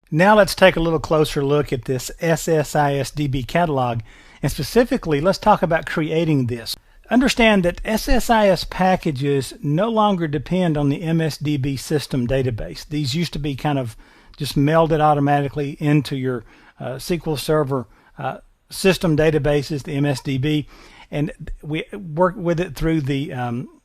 Now let's take a little closer look at this SSISDB catalog, and specifically let's talk about creating this. Understand that SSIS packages no longer depend on the MSDB system database. These used to be kind of just melded automatically into your SQL Server system databases, the MSDB, and we work with it through the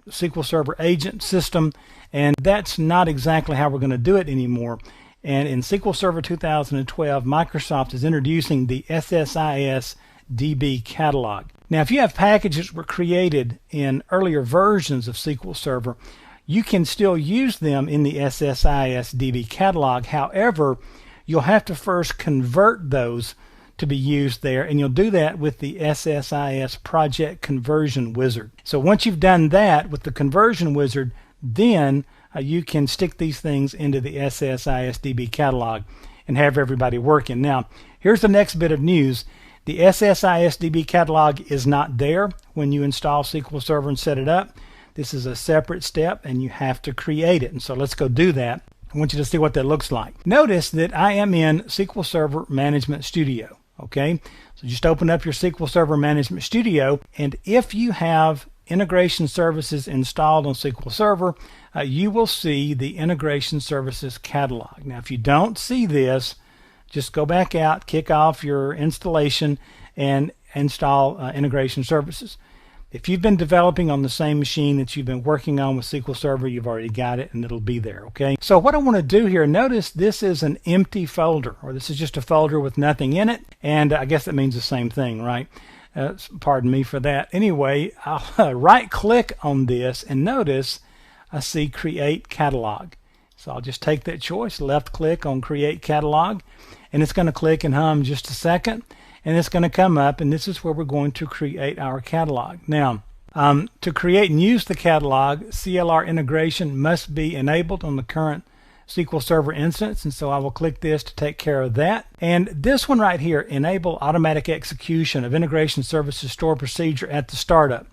SQL Server agent system, and that's not exactly how we're going to do it anymore. And in SQL Server 2012, Microsoft is introducing the SSISDB catalog. Now, if you have packages that were created in earlier versions of SQL Server, you can still use them in the SSISDB catalog. However, you'll have to first convert those to be used there, and you'll do that with the SSIS Project Conversion Wizard. So once you've done that with the Conversion Wizard, then you can stick these things into the SSISDB catalog and have everybody working. Now, here's the next bit of news. The SSISDB catalog is not there when you install SQL Server and set it up. This is a separate step, and you have to create it. And so let's go do that. I want you to see what that looks like. Notice that I am in SQL Server Management Studio. Okay, so just open up your SQL Server Management Studio, and if you have integration services installed on SQL Server, you will see the integration services catalog. Now, if you don't see this, just go back out, kick off your installation, and install integration services. If you've been developing on the same machine that you've been working on with SQL Server, you've already got it, and it'll be there. Okay, so what I want to do here, notice this is an empty folder, or this is just a folder with nothing in it, and I guess that means the same thing, right? Pardon me for that. Anyway, I'll right click on this, and notice I see Create Catalog. So I'll just take that choice, left click on Create Catalog, and it's going to click and hum just a second, and it's going to come up, and this is where we're going to create our catalog. Now, to create and use the catalog, CLR integration must be enabled on the current SQL Server instance, and so I will click this to take care of that. And this one right here, enable automatic execution of integration services stored procedure at the startup.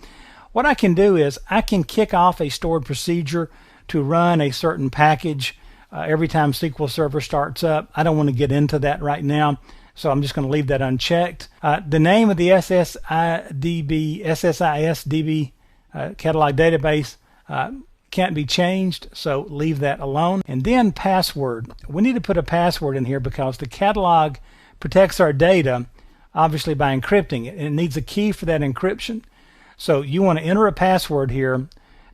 What I can do is I can kick off a stored procedure to run a certain package every time SQL Server starts up. I don't want to get into that right now, so I'm just going to leave that unchecked. The name of the SSISDB catalog database can't be changed, so leave that alone. And then password. We need to put a password in here because the catalog protects our data, obviously by encrypting it, and it needs a key for that encryption. So you want to enter a password here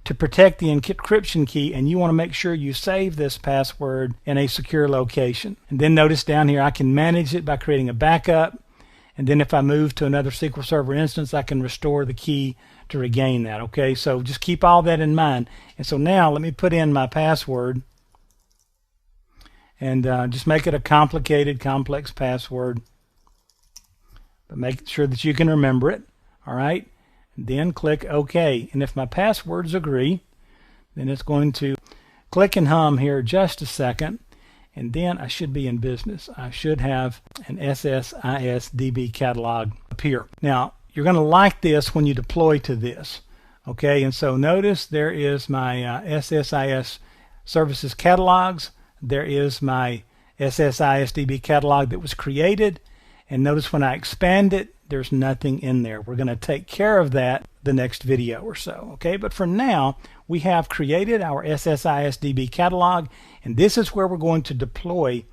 to protect the encryption key, and you want to make sure you save this password in a secure location. And then notice down here I can manage it by creating a backup, and then if I move to another SQL Server instance, I can restore the key to regain that. Okay, so just keep all that in mind. And so now let me put in my password, and just make it a complicated, complex password, but make sure that you can remember it. All right, and then click OK. And if my passwords agree, then it's going to click and hum here just a second, and then I should be in business. I should have an SSISDB catalog appear. Now, you're going to like this when you deploy to this. Okay, and so notice there is my SSIS services catalogs. There is my SSISDB catalog that was created, and notice when I expand it, there's nothing in there. We're going to take care of that the next video or so. Okay, but for now, we have created our SSISDB catalog, and this is where we're going to deploy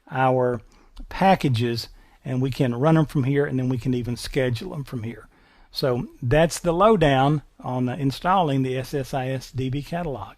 our packages, and we can run them from here, and then we can even schedule them from here. So that's the lowdown on installing the SSISDB catalog.